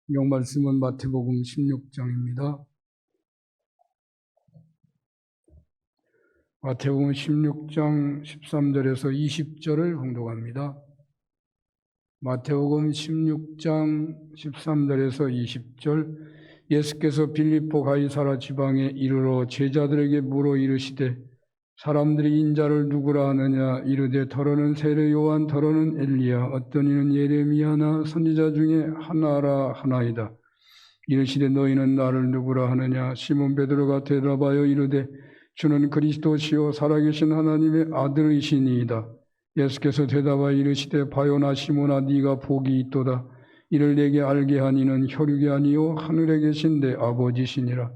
성경 말씀은 마태복음 16장입니다. 마태복음 16장 13절에서 20절을 봉독합니다. 마태복음 16장 13절에서 20절. 예수께서 빌립보 가이사라 지방에 이르러 제자들에게 물어 이르시되 사람들이 인자를 누구라 하느냐. 이르되 더러는 세례 요한, 더러는 엘리야, 어떤 이는 예레미야나 선지자 중에 하나라 하나이다. 이르시되 너희는 나를 누구라 하느냐. 시몬 베드로가 대답하여 이르되 주는 그리스도시요 살아계신 하나님의 아들이시니이다. 예수께서 대답하여 이르시되 바요나 시몬아, 네가 복이 있도다. 이를 내게 알게 한 이는 혈육이 아니요 하늘에 계신 내 아버지시니라.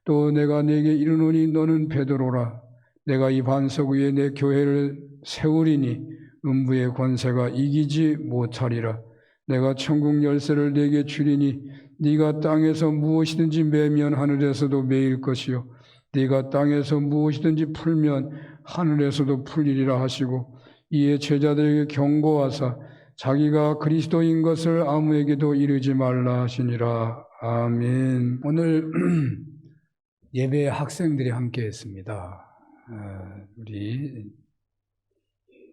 또 내가 네게 이르노니 너는 베드로라. 내가 이 반석 위에 내 교회를 세우리니 음부의 권세가 이기지 못하리라. 내가 천국 열쇠를 네게 주리니 네가 땅에서 무엇이든지 매면 하늘에서도 매일 것이요 네가 땅에서 무엇이든지 풀면 하늘에서도 풀리리라 하시고, 이에 제자들에게 경고하사 자기가 그리스도인 것을 아무에게도 이르지 말라 하시니라. 아멘. 오늘 예배 학생들이 함께 했습니다. 우리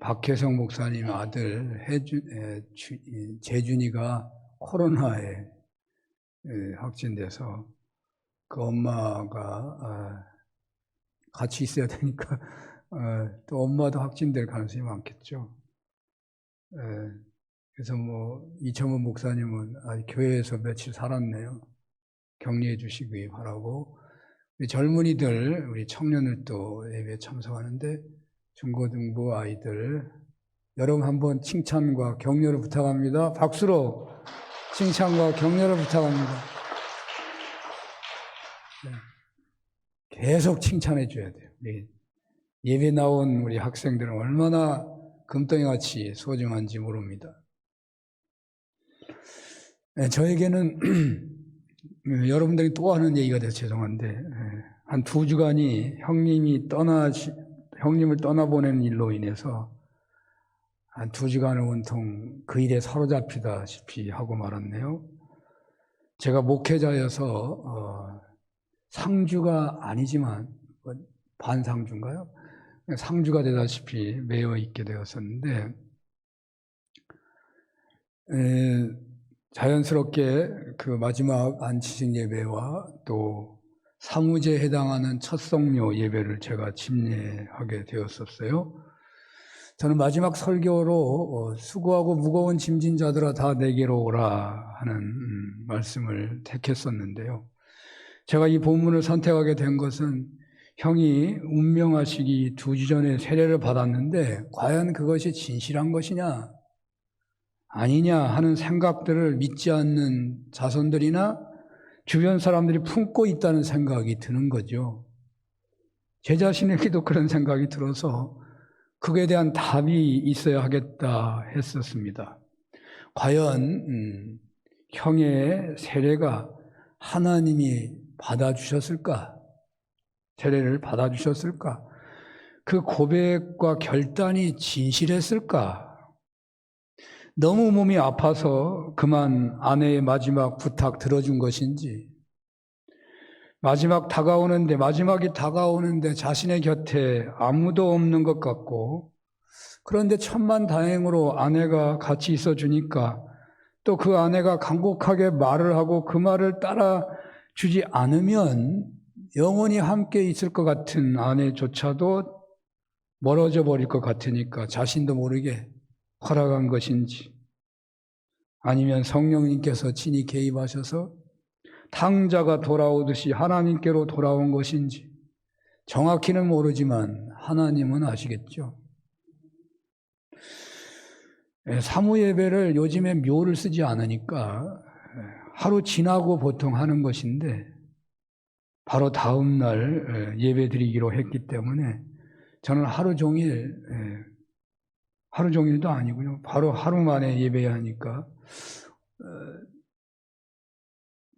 박혜성 목사님 아들 재준이가 코로나에 확진돼서 그 엄마가 같이 있어야 되니까 또 엄마도 확진될 가능성이 많겠죠. 그래서 이청원 목사님은 아직 교회에서 며칠 살았네요. 격리해 주시기 바라고. 우리 젊은이들, 우리 청년들도 예배에 참석하는데 중고등부 아이들, 여러분 한번 칭찬과 격려를 부탁합니다. 박수로 칭찬과 격려를 부탁합니다. 네. 계속 칭찬해 줘야 돼요. 예배 나온 우리 학생들은 얼마나 금덩이같이 소중한지 모릅니다. 네, 저에게는 여러분들이 또 하는 얘기가 돼서 죄송한데, 한 2주간이 형님을 떠나보내는 일로 인해서 한 2주간을 온통 그 일에 사로잡히다시피 하고 말았네요. 제가 목회자여서 상주가 아니지만 반상주인가요? 상주가 되다시피 매여 있게 되었었는데, 자연스럽게 그 마지막 안치식 예배와 또 사무제에 해당하는 첫 성묘 예배를 제가 집례하게 되었었어요. 저는 마지막 설교로 수고하고 무거운 짐진 자들아 다 내게로 오라 하는 말씀을 택했었는데요. 제가 이 본문을 선택하게 된 것은 형이 운명하시기 2주 전에 세례를 받았는데 과연 그것이 진실한 것이냐 아니냐 하는 생각들을 믿지 않는 자손들이나 주변 사람들이 품고 있다는 생각이 드는 거죠. 제 자신에게도 그런 생각이 들어서 그에 대한 답이 있어야 하겠다 했었습니다. 과연 형의 세례가 하나님이 받아주셨을까? 세례를 받아주셨을까? 그 고백과 결단이 진실했을까? 너무 몸이 아파서 그만 아내의 마지막 부탁 들어준 것인지, 마지막이 다가오는데 자신의 곁에 아무도 없는 것 같고, 그런데 천만다행으로 아내가 같이 있어주니까 또 그 아내가 간곡하게 말을 하고 그 말을 따라주지 않으면 영원히 함께 있을 것 같은 아내조차도 멀어져 버릴 것 같으니까 자신도 모르게 허락한 것인지, 아니면 성령님께서 친히 개입하셔서 탕자가 돌아오듯이 하나님께로 돌아온 것인지 정확히는 모르지만 하나님은 아시겠죠. 사무예배를 요즘에 묘를 쓰지 않으니까 하루 지나고 보통 하는 것인데 바로 다음 날 예배 드리기로 했기 때문에 저는 하루 종일도 아니고요. 바로 하루 만에 예배해야 하니까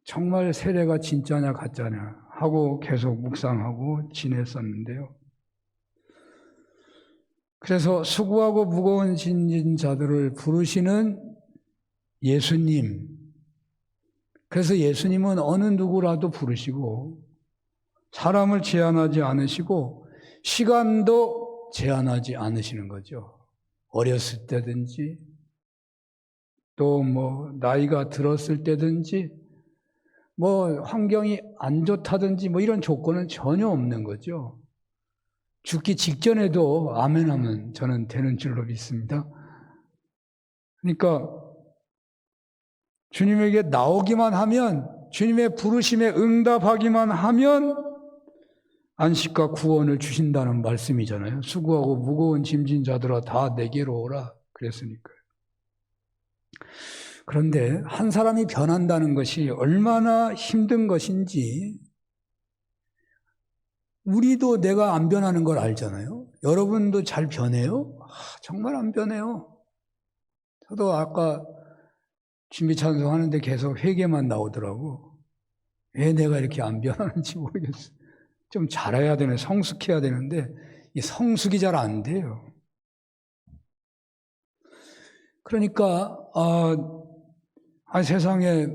정말 세례가 진짜냐 가짜냐 하고 계속 묵상하고 지냈었는데요. 그래서 수고하고 무거운 짐진 자들을 부르시는 예수님, 그래서 예수님은 어느 누구라도 부르시고 사람을 제한하지 않으시고 시간도 제한하지 않으시는 거죠. 어렸을 때든지 또 나이가 들었을 때든지 환경이 안 좋다든지 이런 조건은 전혀 없는 거죠. 죽기 직전에도 아멘 하면 저는 되는 줄로 믿습니다. 그러니까 주님에게 나오기만 하면, 주님의 부르심에 응답하기만 하면 안식과 구원을 주신다는 말씀이잖아요. 수고하고 무거운 짐진 자들아 다 내게로 오라 그랬으니까요. 그런데 한 사람이 변한다는 것이 얼마나 힘든 것인지 우리도 내가 안 변하는 걸 알잖아요. 여러분도 잘 변해요? 정말 안 변해요. 저도 아까 준비 찬송하는데 계속 회개만 나오더라고. 왜 내가 이렇게 안 변하는지 모르겠어요. 좀 잘해야 되네, 성숙해야 되는데 이 성숙이 잘 안 돼요. 그러니까 세상에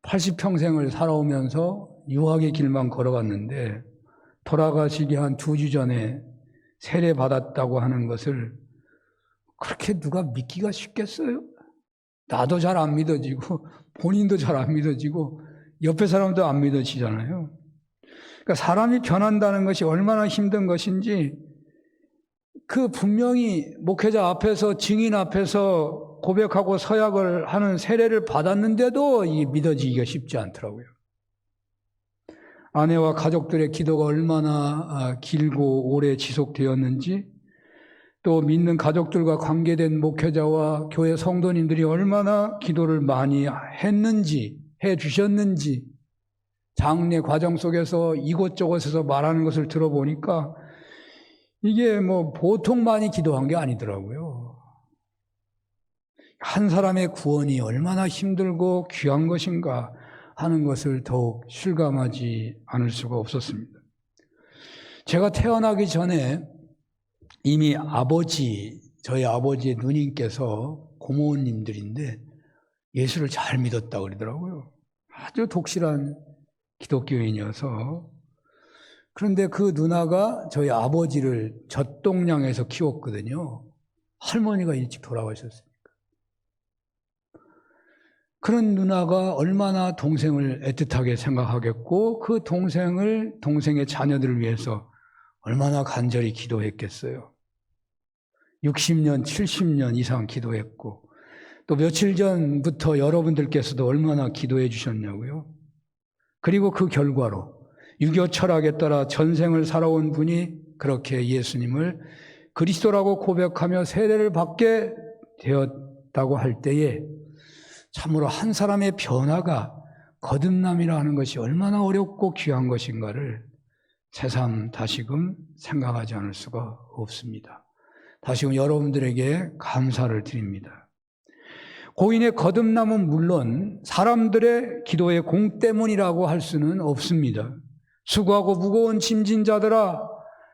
80평생을 살아오면서 유학의 길만 걸어갔는데 돌아가시기 한 2주 전에 세례받았다고 하는 것을 그렇게 누가 믿기가 쉽겠어요? 나도 잘 안 믿어지고 본인도 잘 안 믿어지고 옆에 사람도 안 믿어지잖아요. 그러니까 사람이 변한다는 것이 얼마나 힘든 것인지 분명히 목회자 앞에서 증인 앞에서 고백하고 서약을 하는 세례를 받았는데도 이게 믿어지기가 쉽지 않더라고요. 아내와 가족들의 기도가 얼마나 길고 오래 지속되었는지, 또 믿는 가족들과 관계된 목회자와 교회 성도님들이 얼마나 기도를 많이 했는지, 해주셨는지, 장례 과정 속에서 이곳저곳에서 말하는 것을 들어보니까 이게 보통 많이 기도한 게 아니더라고요. 한 사람의 구원이 얼마나 힘들고 귀한 것인가 하는 것을 더욱 실감하지 않을 수가 없었습니다. 제가 태어나기 전에 이미 저희 아버지의 누님께서 고모님들인데 예수를 잘 믿었다고 그러더라고요. 아주 독실한 기독교인이어서. 그런데 그 누나가 저희 아버지를 젖동량에서 키웠거든요. 할머니가 일찍 돌아가셨으니까. 그런 누나가 얼마나 동생을 애틋하게 생각하겠고 그 동생의 자녀들을 위해서 얼마나 간절히 기도했겠어요. 60년, 70년 이상 기도했고 또 며칠 전부터 여러분들께서도 얼마나 기도해 주셨냐고요. 그리고 그 결과로 유교 철학에 따라 전생을 살아온 분이 그렇게 예수님을 그리스도라고 고백하며 세례를 받게 되었다고 할 때에 참으로 한 사람의 변화가 거듭남이라 하는 것이 얼마나 어렵고 귀한 것인가를 새삼 다시금 생각하지 않을 수가 없습니다. 다시금 여러분들에게 감사를 드립니다. 고인의 거듭남은 물론 사람들의 기도의 공 때문이라고 할 수는 없습니다. 수고하고 무거운 짐진 자들아,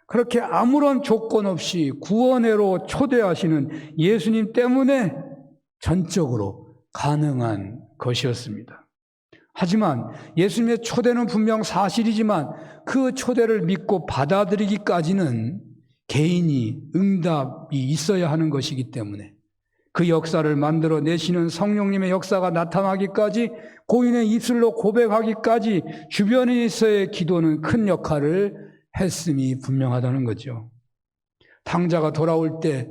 그렇게 아무런 조건 없이 구원회로 초대하시는 예수님 때문에 전적으로 가능한 것이었습니다. 하지만 예수님의 초대는 분명 사실이지만 그 초대를 믿고 받아들이기까지는 개인이 응답이 있어야 하는 것이기 때문에 그 역사를 만들어내시는 성령님의 역사가 나타나기까지, 고인의 입술로 고백하기까지 주변에서의 기도는 큰 역할을 했음이 분명하다는 거죠. 탕자가 돌아올 때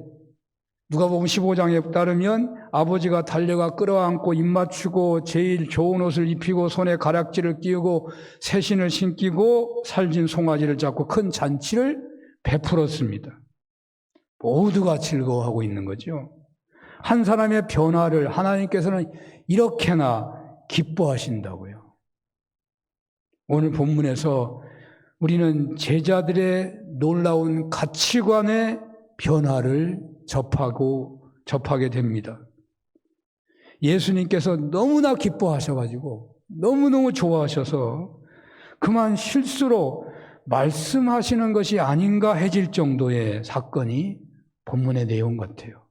누가복음 15장에 따르면 아버지가 달려가 끌어안고 입 맞추고 제일 좋은 옷을 입히고 손에 가락지를 끼우고 새신을 신기고 살진 송아지를 잡고 큰 잔치를 베풀었습니다. 모두가 즐거워하고 있는 거죠. 한 사람의 변화를 하나님께서는 이렇게나 기뻐하신다고요. 오늘 본문에서 우리는 제자들의 놀라운 가치관의 변화를 접하게 됩니다. 예수님께서 너무나 기뻐하셔가지고 너무너무 좋아하셔서 그만 실수로 말씀하시는 것이 아닌가 해질 정도의 사건이 본문의 내용 같아요.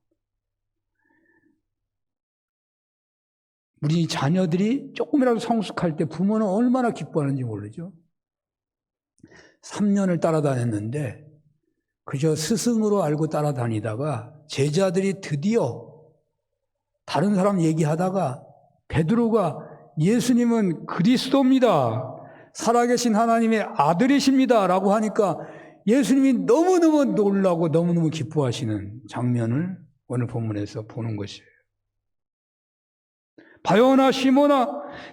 우리 자녀들이 조금이라도 성숙할 때 부모는 얼마나 기뻐하는지 모르죠. 3년을 따라다녔는데 그저 스승으로 알고 따라다니다가 제자들이 드디어 다른 사람 얘기하다가 베드로가 예수님은 그리스도입니다, 살아계신 하나님의 아들이십니다 라고 하니까 예수님이 너무너무 놀라고 너무너무 기뻐하시는 장면을 오늘 본문에서 보는 것이에요. 바요나 시몬아,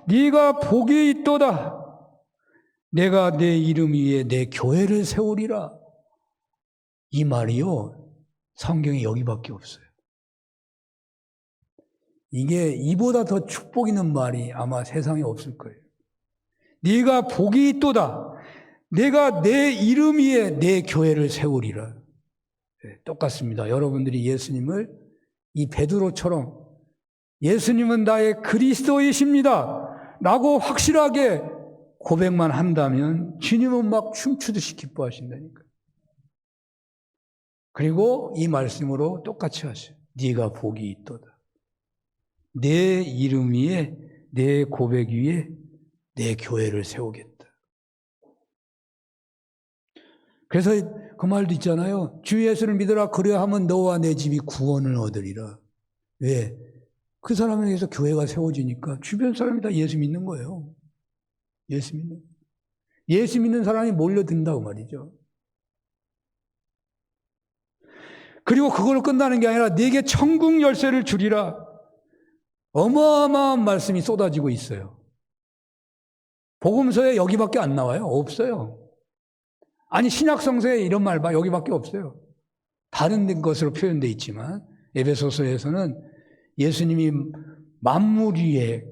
네가 복이 있도다. 내가 내 이름 위에 내 교회를 세우리라. 이 말이요, 성경에 여기밖에 없어요. 이게 이보다 더 축복 있는 말이 아마 세상에 없을 거예요. 네가 복이 있도다. 내가 내 이름 위에 내 교회를 세우리라. 네, 똑같습니다. 여러분들이 예수님을 이 베드로처럼 예수님은 나의 그리스도이십니다 라고 확실하게 고백만 한다면 주님은 막 춤추듯이 기뻐하신다니까요. 그리고 이 말씀으로 똑같이 하셔요. 네가 복이 있도다. 내 이름 위에, 내 고백 위에 내 교회를 세우겠다. 그래서 그 말도 있잖아요. 주 예수를 믿으라 그리하면 너와 내 집이 구원을 얻으리라. 왜? 그 사람에 의해서 교회가 세워지니까 주변 사람이 다 예수 믿는 거예요. 예수 믿는 사람이 몰려든다고 말이죠. 그리고 그걸로 끝나는 게 아니라 네게 천국 열쇠를 주리라. 어마어마한 말씀이 쏟아지고 있어요. 복음서에 여기밖에 안 나와요. 없어요. 아니 신약성서에 이런 말 봐, 여기밖에 없어요. 다른 것으로 표현되어 있지만 에베소서에서는 예수님이 만물 위에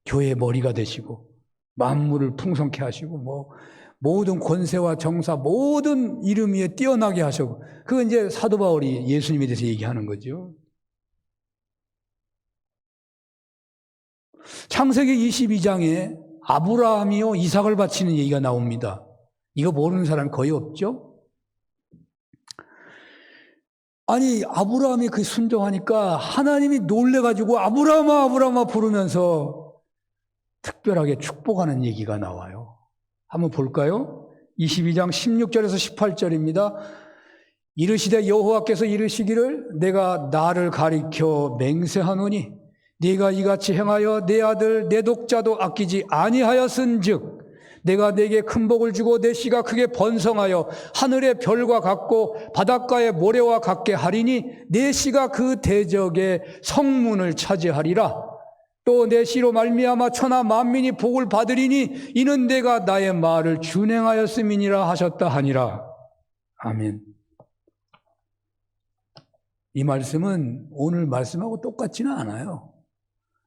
교회의 머리가 되시고 만물을 풍성케 하시고 모든 권세와 정사 모든 이름 위에 뛰어나게 하시고, 그건 이제 사도 바울이 예수님에 대해서 얘기하는 거죠. 창세기 22장에 아브라함이요 이삭을 바치는 얘기가 나옵니다. 이거 모르는 사람이 거의 없죠? 아니 아브라함이 그 순종하니까 하나님이 놀래가지고 아브라함아 아브라함아 부르면서 특별하게 축복하는 얘기가 나와요. 한번 볼까요? 22장 16절에서 18절입니다. 이르시되 여호와께서 이르시기를 내가 나를 가리켜 맹세하노니 네가 이같이 행하여 내 아들 내 독자도 아끼지 아니하였은즉 내가 네게 큰 복을 주고 내 씨가 크게 번성하여 하늘의 별과 같고 바닷가의 모래와 같게 하리니 내 씨가 그 대적의 성문을 차지하리라. 또 내 씨로 말미암아 천하 만민이 복을 받으리니 이는 내가 나의 말을 준행하였음이니라 하셨다 하니라. 아멘. 이 말씀은 오늘 말씀하고 똑같지는 않아요.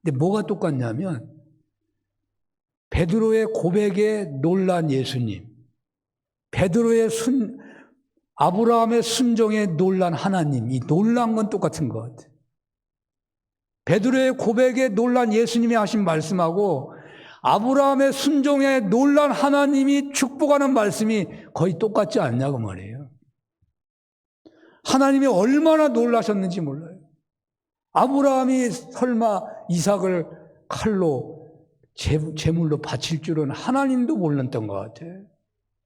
근데 뭐가 똑같냐면 베드로의 고백에 놀란 예수님, 베드로의 아브라함의 순종에 놀란 하나님, 이 놀란 건 똑같은 것 같아요. 베드로의 고백에 놀란 예수님이 하신 말씀하고 아브라함의 순종에 놀란 하나님이 축복하는 말씀이 거의 똑같지 않냐고 말이에요. 하나님이 얼마나 놀라셨는지 몰라요. 아브라함이 설마 이삭을 칼로 제물로 바칠 줄은 하나님도 몰랐던 것 같아.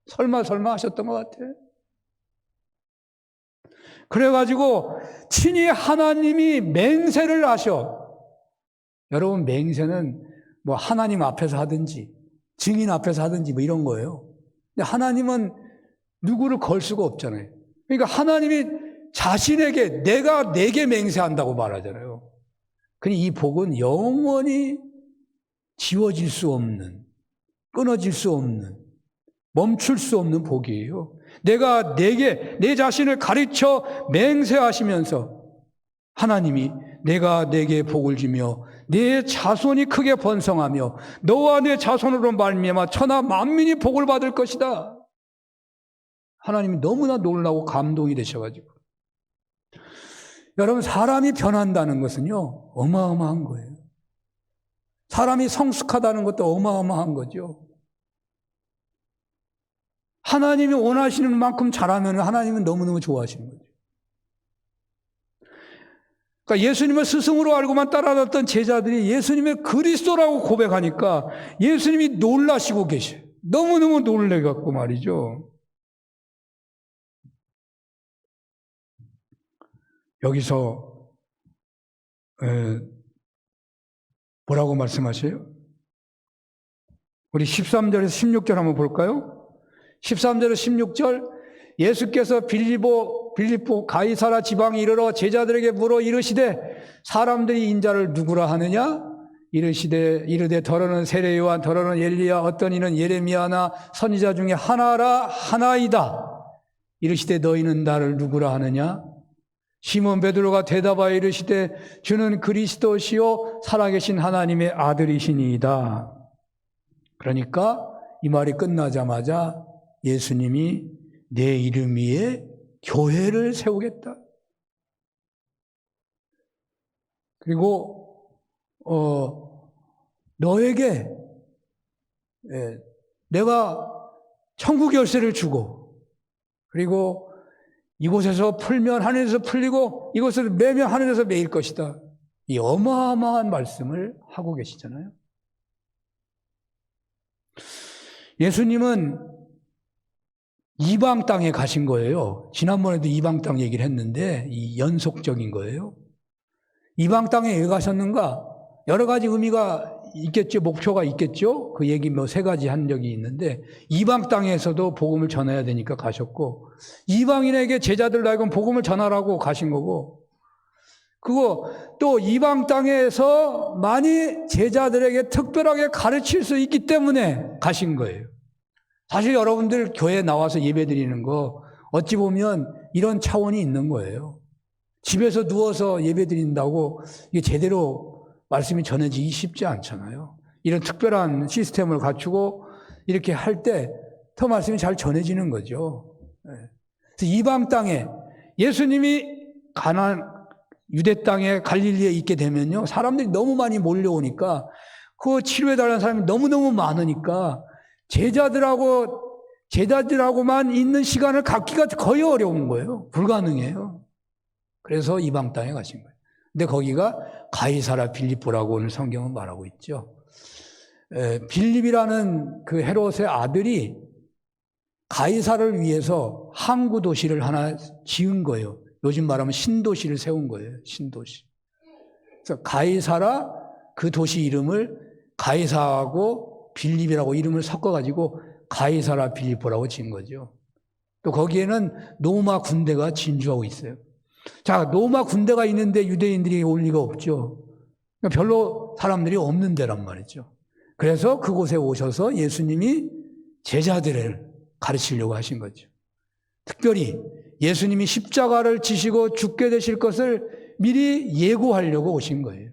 설마 하셨던 것 같아. 그래가지고 친히 하나님이 맹세를 하셔. 여러분 맹세는 뭐 하나님 앞에서 하든지 증인 앞에서 하든지 뭐 이런 거예요. 근데 하나님은 누구를 걸 수가 없잖아요. 그러니까 하나님이 자신에게 내가 내게 맹세한다고 말하잖아요. 그러니 이 복은 영원히 지워질 수 없는, 끊어질 수 없는, 멈출 수 없는 복이에요. 내가 내게 내 자신을 가르쳐 맹세하시면서 하나님이 내가 내게 복을 주며 내 자손이 크게 번성하며 너와 내 자손으로 말미암아 천하 만민이 복을 받을 것이다. 하나님이 너무나 놀라고 감동이 되셔가지고 여러분 사람이 변한다는 것은요 어마어마한 거예요. 사람이 성숙하다는 것도 어마어마한 거죠. 하나님이 원하시는 만큼 잘하면 하나님은 너무너무 좋아하시는 거죠. 그러니까 예수님을 스승으로 알고만 따라갔던 제자들이 예수님의 그리스도라고 고백하니까 예수님이 놀라시고 계셔요. 너무너무 놀래갖고 말이죠. 여기서 뭐라고 말씀하세요? 우리 13절에서 16절 한번 볼까요? 13절에서 16절 예수께서 빌립보 가이사라 지방에 이르러 제자들에게 물어 이르시되 사람들이 인자를 누구라 하느냐? 이르되 더러는 세례 요한 더러는 엘리야 어떤 이는 예레미야나 선지자 중에 하나이다. 이르시되 너희는 나를 누구라 하느냐? 시몬 베드로가 대답하여 이르시되 주는 그리스도시요 살아계신 하나님의 아들이시니이다. 그러니까 이 말이 끝나자마자 예수님이 내 이름 위에 교회를 세우겠다. 그리고 너에게 내가 천국 열쇠를 주고 그리고 이곳에서 풀면 하늘에서 풀리고 이곳에서 매면 하늘에서 매일 것이다. 이 어마어마한 말씀을 하고 계시잖아요. 예수님은 이방 땅에 가신 거예요. 지난번에도 이방 땅 얘기를 했는데 이 연속적인 거예요. 이방 땅에 왜 가셨는가? 여러 가지 의미가 있겠죠. 목표가 있겠죠. 그 얘기 뭐 3가지 한 적이 있는데 이방 땅에서도 복음을 전해야 되니까 가셨고 이방인에게 제자들로 하여금 복음을 전하라고 가신 거고 그거 또 이방 땅에서 많이 제자들에게 특별하게 가르칠 수 있기 때문에 가신 거예요. 사실 여러분들 교회에 나와서 예배드리는 거 어찌 보면 이런 차원이 있는 거예요. 집에서 누워서 예배드린다고 이게 제대로 말씀이 전해지기 쉽지 않잖아요. 이런 특별한 시스템을 갖추고 이렇게 할 때 더 말씀이 잘 전해지는 거죠. 그래서 이방 땅에 예수님이 유대 땅에 갈릴리에 있게 되면요. 사람들이 너무 많이 몰려오니까 그 치료해달라는 사람이 너무너무 많으니까 제자들하고만 있는 시간을 갖기가 거의 어려운 거예요. 불가능해요. 그래서 이방 땅에 가신 거예요. 근데 거기가 가이사라 빌립보라고 오늘 성경은 말하고 있죠. 빌립이라는 그 헤롯의 아들이 가이사를 위해서 항구 도시를 하나 지은 거예요. 요즘 말하면 신도시를 세운 거예요. 신도시. 그래서 가이사라 그 도시 이름을 가이사하고 빌립이라고 이름을 섞어가지고 가이사라 빌립보라고 지은 거죠. 또 거기에는 로마 군대가 진주하고 있어요. 자, 로마 군대가 있는데 유대인들이 올 리가 없죠. 별로 사람들이 없는 데란 말이죠. 그래서 그곳에 오셔서 예수님이 제자들을 가르치려고 하신 거죠. 특별히 예수님이 십자가를 지시고 죽게 되실 것을 미리 예고하려고 오신 거예요.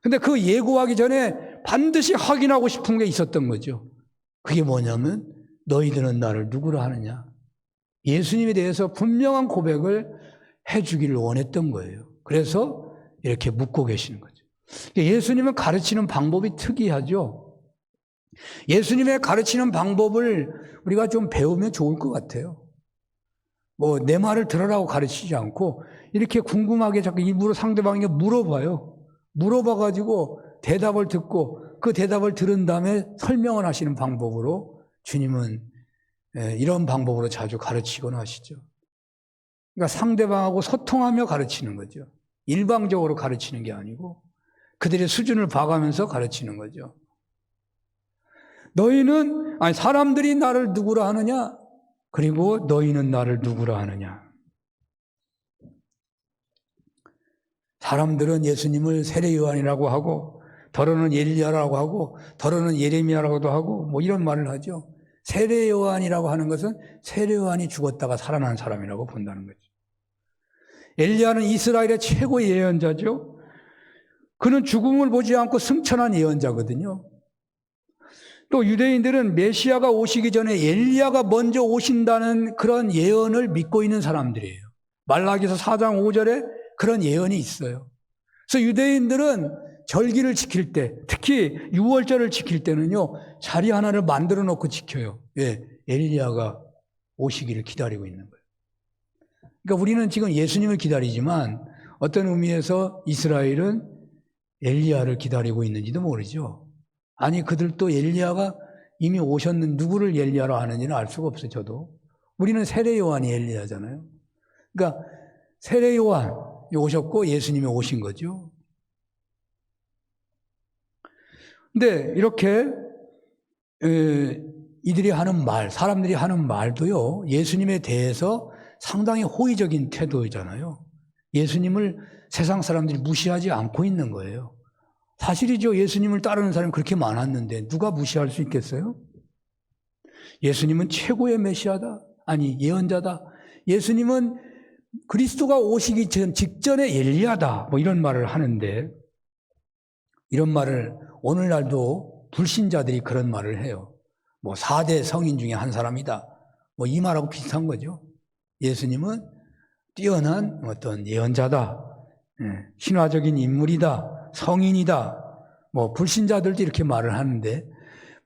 근데 그 예고하기 전에 반드시 확인하고 싶은 게 있었던 거죠. 그게 뭐냐면 너희들은 나를 누구라 하느냐. 예수님에 대해서 분명한 고백을 해주기를 원했던 거예요. 그래서 이렇게 묻고 계시는 거죠. 예수님은 가르치는 방법이 특이하죠. 예수님의 가르치는 방법을 우리가 좀 배우면 좋을 것 같아요. 뭐 내 말을 들으라고 가르치지 않고 이렇게 궁금하게 자꾸 일부러 상대방에게 물어봐요. 물어봐가지고 대답을 듣고 그 대답을 들은 다음에 설명을 하시는 방법으로 주님은 이런 방법으로 자주 가르치곤 하시죠. 그러니까 상대방하고 소통하며 가르치는 거죠. 일방적으로 가르치는 게 아니고 그들의 수준을 봐가면서 가르치는 거죠. 사람들이 나를 누구라 하느냐? 그리고 너희는 나를 누구라 하느냐? 사람들은 예수님을 세례 요한이라고 하고 더러는 엘리야라고 하고 더러는 예레미야라고도 하고 뭐 이런 말을 하죠. 세례 요한이라고 하는 것은 세례 요한이 죽었다가 살아난 사람이라고 본다는 거죠. 엘리야는 이스라엘의 최고의 예언자죠. 그는 죽음을 보지 않고 승천한 예언자거든요. 또 유대인들은 메시아가 오시기 전에 엘리야가 먼저 오신다는 그런 예언을 믿고 있는 사람들이에요. 말라기서 4장 5절에 그런 예언이 있어요. 그래서 유대인들은 절기를 지킬 때, 특히 유월절을 지킬 때는요, 자리 하나를 만들어 놓고 지켜요. 왜? 엘리야가 오시기를 기다리고 있는 거예요. 그러니까 우리는 지금 예수님을 기다리지만 어떤 의미에서 이스라엘은 엘리야를 기다리고 있는지도 모르죠. 아니, 그들도 엘리야가 이미 오셨는 누구를 엘리야로 아는지는 알 수가 없어요, 저도. 우리는 세례 요한이 엘리야잖아요. 그러니까 세례 요한이 오셨고 예수님이 오신 거죠. 근데 이렇게 이들이 하는 말, 사람들이 하는 말도요, 예수님에 대해서 상당히 호의적인 태도이잖아요. 예수님을 세상 사람들이 무시하지 않고 있는 거예요. 사실이죠. 예수님을 따르는 사람이 그렇게 많았는데 누가 무시할 수 있겠어요? 예수님은 최고의 메시아다. 아니, 예언자다. 예수님은 그리스도가 오시기 직전에 엘리야다. 뭐 이런 말을 하는데, 이런 말을 오늘날도 불신자들이 그런 말을 해요. 뭐 4대 성인 중에 한 사람이다. 뭐 이 말하고 비슷한 거죠. 예수님은 뛰어난 어떤 예언자다. 신화적인 인물이다. 성인이다. 뭐 불신자들도 이렇게 말을 하는데,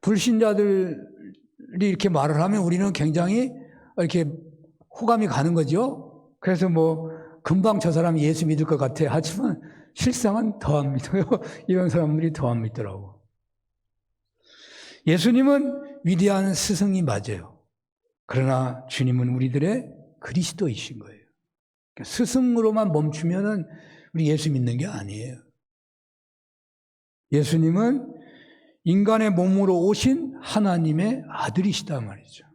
불신자들이 이렇게 말을 하면 우리는 굉장히 이렇게 호감이 가는 거죠. 그래서 뭐 금방 저 사람이 예수 믿을 것 같아 하지만 실상은 더 안 믿어요. 이런 사람들이 더 안 믿더라고. 예수님은 위대한 스승이 맞아요. 그러나 주님은 우리들의 그리스도이신 거예요. 그러니까 스승으로만 멈추면은 우리 예수 믿는 게 아니에요. 예수님은 인간의 몸으로 오신 하나님의 아들이시다 말이죠.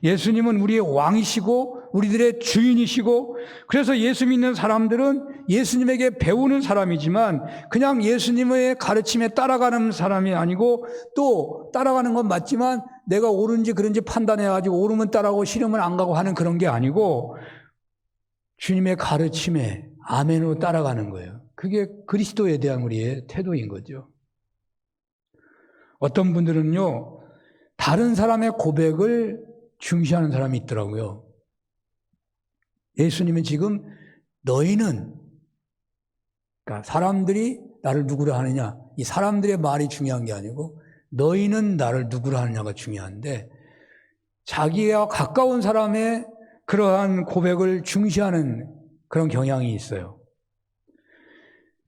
예수님은 우리의 왕이시고 우리들의 주인이시고, 그래서 예수 믿는 사람들은 예수님에게 배우는 사람이지만 그냥 예수님의 가르침에 따라가는 사람이 아니고, 또 따라가는 건 맞지만 내가 옳은지 그런지 판단해가지고 옳으면 따라가고 싫으면 안 가고 하는 그런 게 아니고 주님의 가르침에 아멘으로 따라가는 거예요. 그게 그리스도에 대한 우리의 태도인 거죠. 어떤 분들은요, 다른 사람의 고백을 중시하는 사람이 있더라고요. 예수님은 지금 너희는, 그러니까 사람들이 나를 누구라 하느냐, 이 사람들의 말이 중요한 게 아니고 너희는 나를 누구라 하느냐가 중요한데, 자기와 가까운 사람의 그러한 고백을 중시하는 그런 경향이 있어요.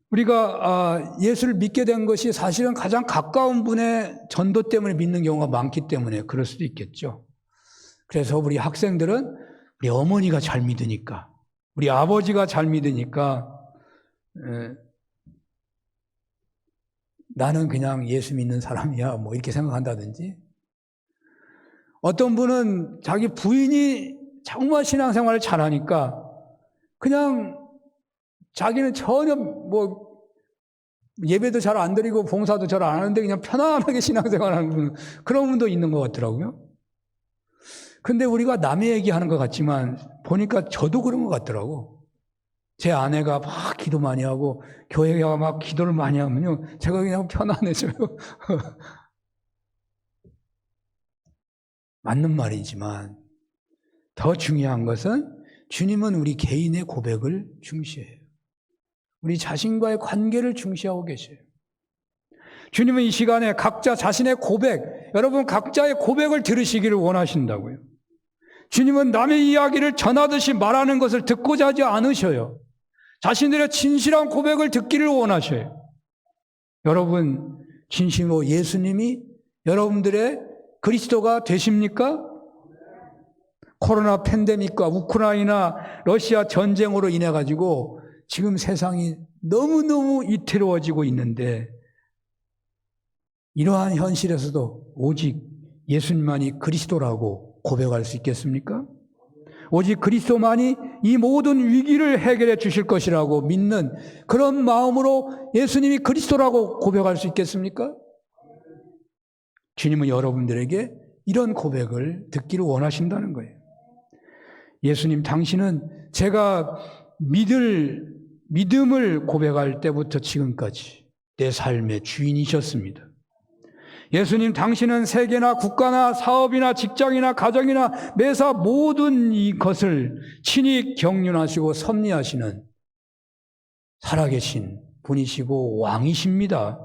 우리가 예수를 믿게 된 것이 사실은 가장 가까운 분의 전도 때문에 믿는 경우가 많기 때문에 그럴 수도 있겠죠. 그래서 우리 학생들은 우리 어머니가 잘 믿으니까, 우리 아버지가 잘 믿으니까 나는 그냥 예수 믿는 사람이야, 뭐 이렇게 생각한다든지, 어떤 분은 자기 부인이 정말 신앙생활을 잘하니까 그냥 자기는 전혀 뭐 예배도 잘 안 드리고 봉사도 잘 안 하는데 그냥 편안하게 신앙생활하는 분, 그런 분도 있는 것 같더라고요. 근데 우리가 남의 얘기하는 것 같지만 보니까 저도 그런 것 같더라고. 제 아내가 막 기도 많이 하고 교회에 막 기도를 많이 하면요, 제가 그냥 편안해져요. 맞는 말이지만 더 중요한 것은 주님은 우리 개인의 고백을 중시해요. 우리 자신과의 관계를 중시하고 계세요. 주님은 이 시간에 각자 자신의 고백, 여러분 각자의 고백을 들으시기를 원하신다고요. 주님은 남의 이야기를 전하듯이 말하는 것을 듣고자 하지 않으셔요. 자신들의 진실한 고백을 듣기를 원하셔요. 여러분, 진심으로 예수님이 여러분들의 그리스도가 되십니까? 코로나 팬데믹과 우크라이나 러시아 전쟁으로 인해 가지고 지금 세상이 너무너무 위태로워지고 있는데, 이러한 현실에서도 오직 예수님만이 그리스도라고 고백할 수 있겠습니까? 오직 그리스도만이 이 모든 위기를 해결해 주실 것이라고 믿는 그런 마음으로 예수님이 그리스도라고 고백할 수 있겠습니까? 주님은 여러분들에게 이런 고백을 듣기를 원하신다는 거예요. 예수님, 당신은 제가 믿음을 고백할 때부터 지금까지 내 삶의 주인이셨습니다. 예수님, 당신은 세계나 국가나 사업이나 직장이나 가정이나 매사 모든 이것을 친히 경륜하시고 섭리하시는 살아계신 분이시고 왕이십니다.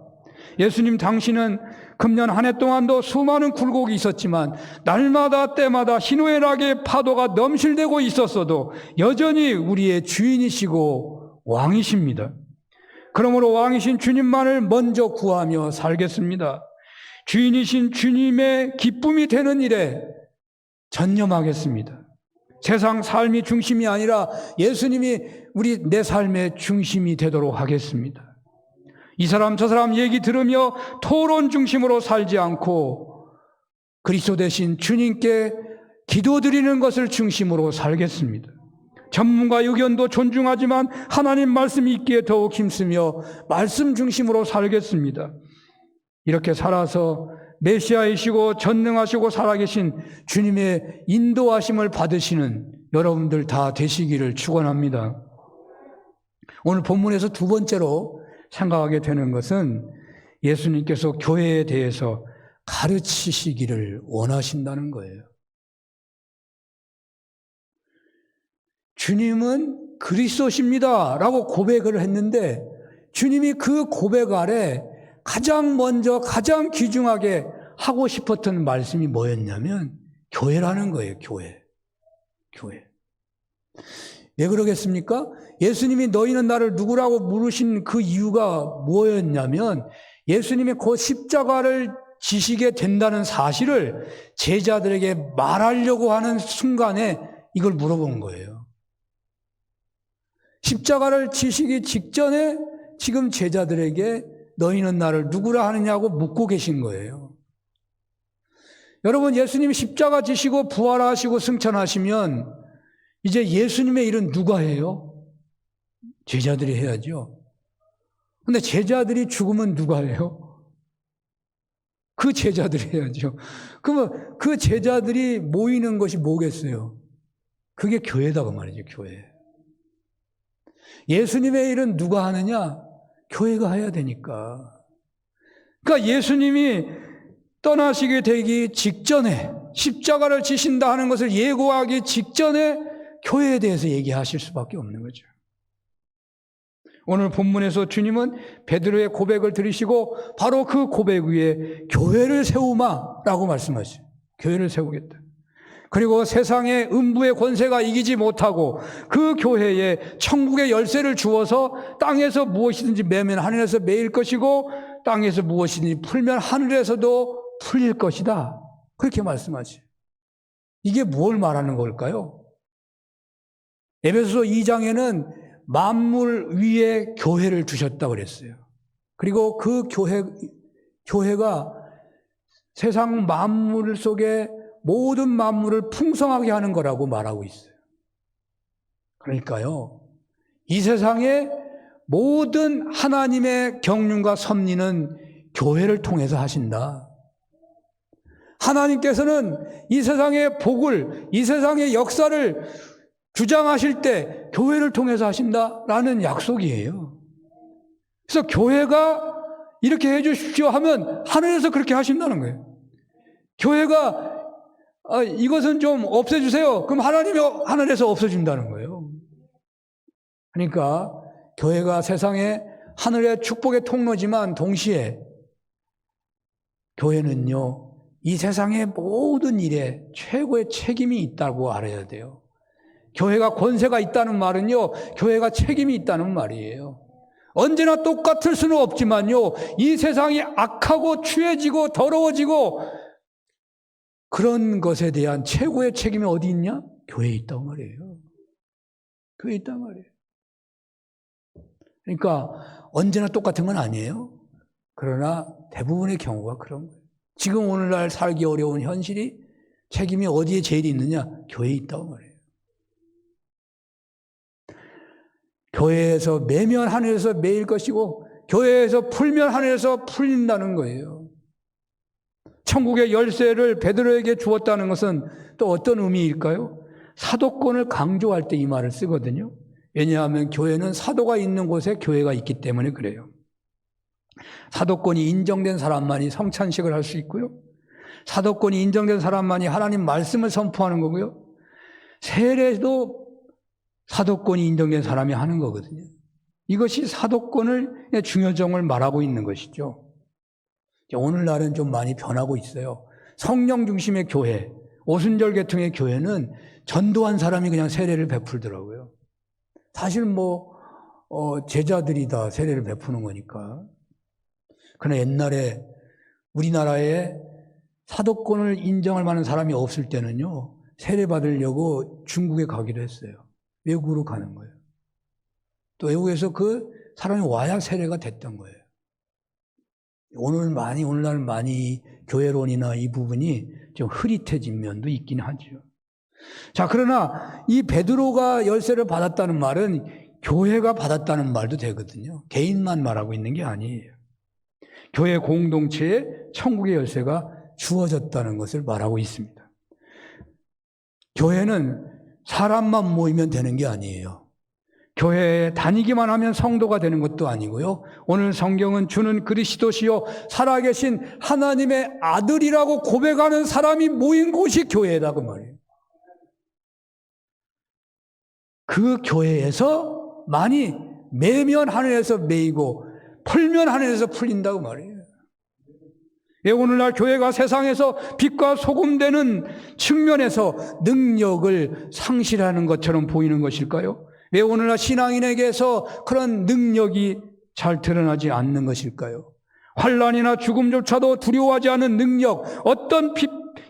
예수님 당신은 금년 한 해 동안도 수많은 굴곡이 있었지만 날마다 때마다 희노애락의 파도가 넘실대고 있었어도 여전히 우리의 주인이시고 왕이십니다. 그러므로 왕이신 주님만을 먼저 구하며 살겠습니다. 주인이신 주님의 기쁨이 되는 일에 전념하겠습니다. 세상 삶이 중심이 아니라 예수님이 내 삶의 중심이 되도록 하겠습니다. 이 사람 저 사람 얘기 들으며 토론 중심으로 살지 않고 그리스도 대신 주님께 기도드리는 것을 중심으로 살겠습니다. 전문가 의견도 존중하지만 하나님 말씀이 있기에 더욱 힘쓰며 말씀 중심으로 살겠습니다. 이렇게 살아서 메시아이시고 전능하시고 살아계신 주님의 인도하심을 받으시는 여러분들 다 되시기를 축원합니다. 오늘 본문에서 두 번째로 생각하게 되는 것은 예수님께서 교회에 대해서 가르치시기를 원하신다는 거예요. 주님은 그리스도십니다 라고 고백을 했는데 주님이 그 고백 아래 가장 먼저 가장 귀중하게 하고 싶었던 말씀이 뭐였냐면 교회라는 거예요. 교회. 왜 그러겠습니까? 예수님이 너희는 나를 누구라고 물으신 그 이유가 뭐였냐면 예수님이 그 십자가를 지시게 된다는 사실을 제자들에게 말하려고 하는 순간에 이걸 물어본 거예요. 십자가를 지시기 직전에 지금 제자들에게 너희는 나를 누구라 하느냐고 묻고 계신 거예요. 여러분, 예수님이 십자가 지시고 부활하시고 승천하시면 이제 예수님의 일은 누가 해요? 제자들이 해야죠. 근데 제자들이 죽으면 누가 해요? 그 제자들이 해야죠. 그러면 그 제자들이 모이는 것이 뭐겠어요? 그게 교회다 그 말이죠. 교회. 예수님의 일은 누가 하느냐? 교회가 해야 되니까. 그러니까 예수님이 떠나시게 되기 직전에 십자가를 지신다 하는 것을 예고하기 직전에 교회에 대해서 얘기하실 수밖에 없는 거죠. 오늘 본문에서 주님은 베드로의 고백을 들으시고 바로 그 고백 위에 교회를 세우마라고 말씀하시죠. 교회를 세우겠다. 그리고 세상의 음부의 권세가 이기지 못하고 그 교회에 천국의 열쇠를 주어서 땅에서 무엇이든지 매면 하늘에서 매일 것이고 땅에서 무엇이든지 풀면 하늘에서도 풀릴 것이다. 그렇게 말씀하시죠. 이게 뭘 말하는 걸까요? 에베소서 2장에는 만물 위에 교회를 두셨다고 그랬어요. 그리고 그 교회가 세상 만물 속에 모든 만물을 풍성하게 하는 거라고 말하고 있어요. 그러니까요, 이 세상의 모든 하나님의 경륜과 섭리는 교회를 통해서 하신다. 하나님께서는 이 세상의 복을, 이 세상의 역사를 주장하실 때 교회를 통해서 하신다라는 약속이에요. 그래서 교회가 이렇게 해 주십시오 하면 하늘에서 그렇게 하신다는 거예요. 교회가 이것은 좀 없애주세요. 그럼 하나님이 하늘에서 없애준다는 거예요. 그러니까 교회가 세상의 하늘의 축복의 통로지만 동시에 교회는요, 이 세상의 모든 일에 최고의 책임이 있다고 알아야 돼요. 교회가 권세가 있다는 말은요, 교회가 책임이 있다는 말이에요. 언제나 똑같을 수는 없지만요, 이 세상이 악하고 추해지고 더러워지고 그런 것에 대한 최고의 책임이 어디 있냐? 교회에 있단 말이에요. 교회에 있단 말이에요. 그러니까 언제나 똑같은 건 아니에요. 그러나 대부분의 경우가 그런 거예요. 지금 오늘날 살기 어려운 현실이 책임이 어디에 제일 있느냐? 교회에 있다고 말이에요. 교회에서 매면 하늘에서 매일 것이고 교회에서 풀면 하늘에서 풀린다는 거예요. 천국의 열쇠를 베드로에게 주었다는 것은 또 어떤 의미일까요? 사도권을 강조할 때 이 말을 쓰거든요. 왜냐하면 교회는 사도가 있는 곳에 교회가 있기 때문에 그래요. 사도권이 인정된 사람만이 성찬식을 할 수 있고요. 사도권이 인정된 사람만이 하나님 말씀을 선포하는 거고요. 세례도 사도권이 인정된 사람이 하는 거거든요. 이것이 사도권의 중요점을 말하고 있는 것이죠. 오늘날은 좀 많이 변하고 있어요. 성령 중심의 교회, 오순절 계통의 교회는 전도한 사람이 그냥 세례를 베풀더라고요. 사실 제자들이 다 세례를 베푸는 거니까. 그러나 옛날에 우리나라에 사도권을 인정할 만한 사람이 없을 때는요, 세례 받으려고 중국에 가기도 했어요. 외국으로 가는 거예요. 또 외국에서 그 사람이 와야 세례가 됐던 거예요. 오늘날 많이 교회론이나 이 부분이 좀 흐릿해진 면도 있긴 하죠. 자, 그러나 이 베드로가 열쇠를 받았다는 말은 교회가 받았다는 말도 되거든요. 개인만 말하고 있는 게 아니에요. 교회 공동체에 천국의 열쇠가 주어졌다는 것을 말하고 있습니다. 교회는 사람만 모이면 되는 게 아니에요. 교회에 다니기만 하면 성도가 되는 것도 아니고요. 오늘 성경은 주는 그리스도시요 살아계신 하나님의 아들이라고 고백하는 사람이 모인 곳이 교회라고 말이에요. 그 교회에서 많이 매면 하늘에서 매이고 풀면 하늘에서 풀린다고 말이에요. 예, 오늘날 교회가 세상에서 빛과 소금 되는 측면에서 능력을 상실하는 것처럼 보이는 것일까요? 왜 오늘날 신앙인에게서 그런 능력이 잘 드러나지 않는 것일까요? 환난이나 죽음조차도 두려워하지 않는 능력, 어떤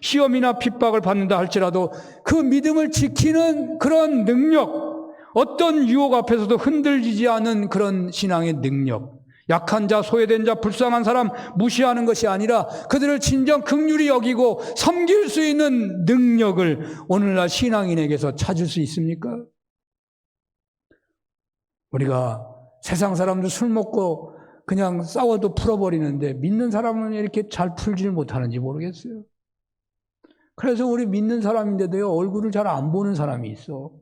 시험이나 핍박을 받는다 할지라도 그 믿음을 지키는 그런 능력, 어떤 유혹 앞에서도 흔들리지 않은 그런 신앙의 능력, 약한 자, 소외된 자, 불쌍한 사람 무시하는 것이 아니라 그들을 진정 긍휼히 여기고 섬길 수 있는 능력을 오늘날 신앙인에게서 찾을 수 있습니까? 우리가 세상 사람들 술 먹고 그냥 싸워도 풀어버리는데 믿는 사람은 이렇게 잘 풀지를 못하는지 모르겠어요. 그래서 우리 믿는 사람인데도요, 얼굴을 잘 안 보는 사람이 있어.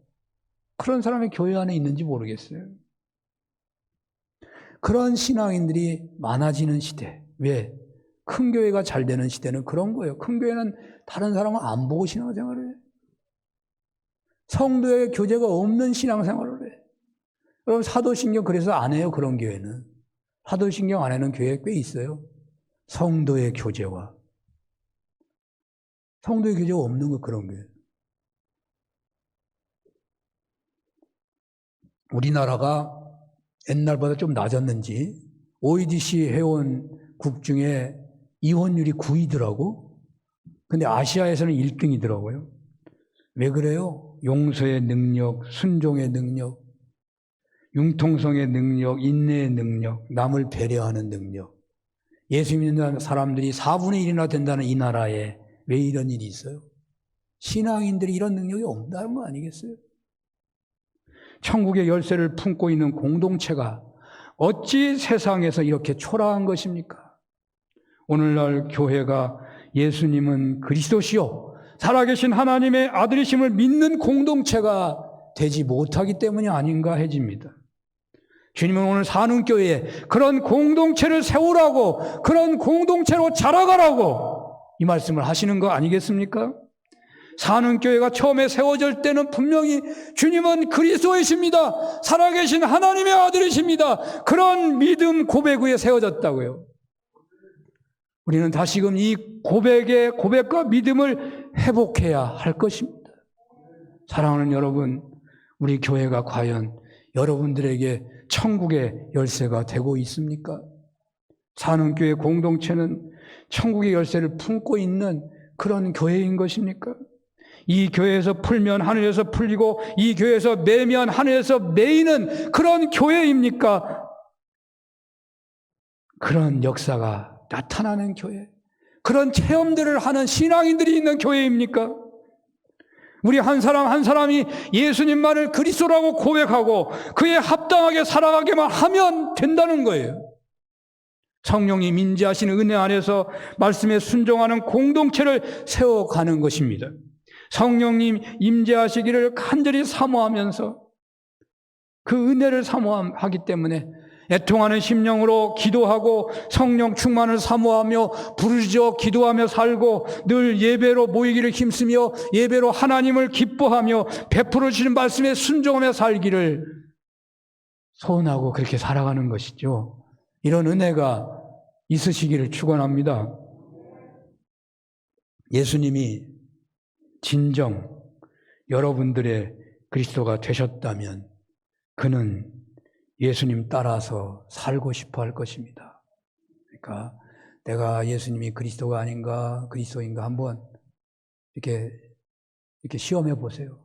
그런 사람이 교회 안에 있는지 모르겠어요. 그런 신앙인들이 많아지는 시대. 왜? 큰 교회가 잘 되는 시대는 그런 거예요. 큰 교회는 다른 사람을 안 보고 신앙생활을 해. 성도의 교제가 없는 신앙생활을 해. 여러분, 사도신경 그래서 안 해요, 그런 교회는. 사도신경 안에는 교회 꽤 있어요. 성도의 교제가 없는 거, 그런 교회. 우리나라가 옛날보다 좀 낮았는지 OECD 회원국 중에 이혼율이 9위더라고. 근데 아시아에서는 1등이더라고요. 왜 그래요? 용서의 능력, 순종의 능력, 융통성의 능력, 인내의 능력, 남을 배려하는 능력. 예수 믿는 사람들이 4분의 1이나 된다는 이 나라에 왜 이런 일이 있어요? 신앙인들이 이런 능력이 없다는 거 아니겠어요? 천국의 열쇠를 품고 있는 공동체가 어찌 세상에서 이렇게 초라한 것입니까? 오늘날 교회가 예수님은 그리스도시요 살아계신 하나님의 아들이심을 믿는 공동체가 되지 못하기 때문이 아닌가 해집니다. 주님은 오늘 사는교회에 그런 공동체를 세우라고, 그런 공동체로 자라가라고 이 말씀을 하시는 거 아니겠습니까? 사는교회가 처음에 세워질 때는 분명히 주님은 그리스도이십니다, 살아계신 하나님의 아들이십니다, 그런 믿음 고백 위에 세워졌다고요. 우리는 다시금 이 고백과 믿음을 회복해야 할 것입니다. 사랑하는 여러분, 우리 교회가 과연 여러분들에게 천국의 열쇠가 되고 있습니까? 사는교회 공동체는 천국의 열쇠를 품고 있는 그런 교회인 것입니까? 이 교회에서 풀면 하늘에서 풀리고 이 교회에서 매면 하늘에서 매이는 그런 교회입니까? 그런 역사가 나타나는 교회, 그런 체험들을 하는 신앙인들이 있는 교회입니까? 우리 한 사람 한 사람이 예수님만을 그리스도라고 고백하고 그에 합당하게 살아가게만 하면 된다는 거예요. 성령님 임재하시는 은혜 안에서 말씀에 순종하는 공동체를 세워가는 것입니다. 성령님 임재하시기를 간절히 사모하면서 그 은혜를 사모하기 때문에 애통하는 심령으로 기도하고 성령 충만을 사모하며 부르짖어 기도하며 살고 늘 예배로 모이기를 힘쓰며 예배로 하나님을 기뻐하며 베풀어 주시는 말씀에 순종하며 살기를 소원하고 그렇게 살아가는 것이죠. 이런 은혜가 있으시기를 축원합니다. 예수님이 진정 여러분들의 그리스도가 되셨다면 그는 예수님 따라서 살고 싶어 할 것입니다. 그러니까 내가 예수님이 그리스도가 아닌가 그리스도인가 한번 이렇게 시험해 보세요.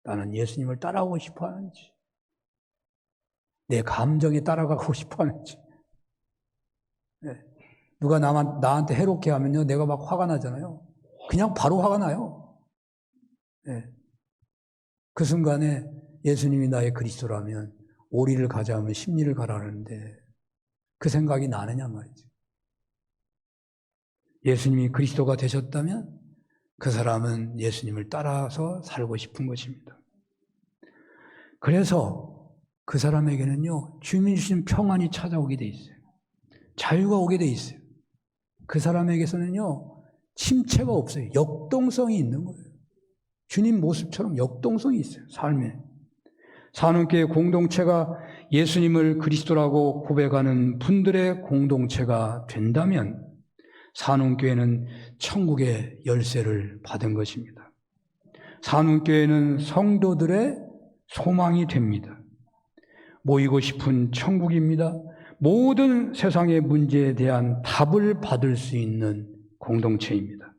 나는 예수님을 따라가고 싶어 하는지, 내 감정에 따라가고 싶어 하는지. 네. 누가 나한테 해롭게 하면요, 내가 막 화가 나잖아요. 그냥 바로 화가 나요. 네. 그 순간에 예수님이 나의 그리스도라면 오리를 가자 하면 십리를 가라는데 그 생각이 나느냐 말이죠. 예수님이 그리스도가 되셨다면 그 사람은 예수님을 따라서 살고 싶은 것입니다. 그래서 그 사람에게는요, 주님이 주신 평안이 찾아오게 돼 있어요. 자유가 오게 돼 있어요. 그 사람에게서는요, 침체가 없어요. 역동성이 있는 거예요. 주님 모습처럼 역동성이 있어요, 삶에. 산업교회 공동체가 예수님을 그리스도라고 고백하는 분들의 공동체가 된다면 산업교회는 천국의 열쇠를 받은 것입니다. 산업교회는 성도들의 소망이 됩니다. 모이고 싶은 천국입니다. 모든 세상의 문제에 대한 답을 받을 수 있는 공동체입니다.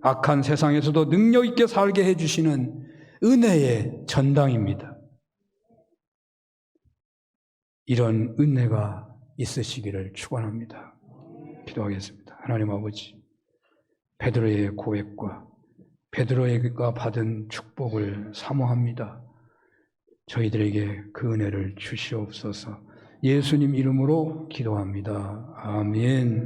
악한 세상에서도 능력 있게 살게 해주시는 은혜의 전당입니다. 이런 은혜가 있으시기를 축원합니다. 기도하겠습니다. 하나님 아버지, 베드로의 고백과 베드로가 받은 축복을 사모합니다. 저희들에게 그 은혜를 주시옵소서. 예수님 이름으로 기도합니다. 아멘.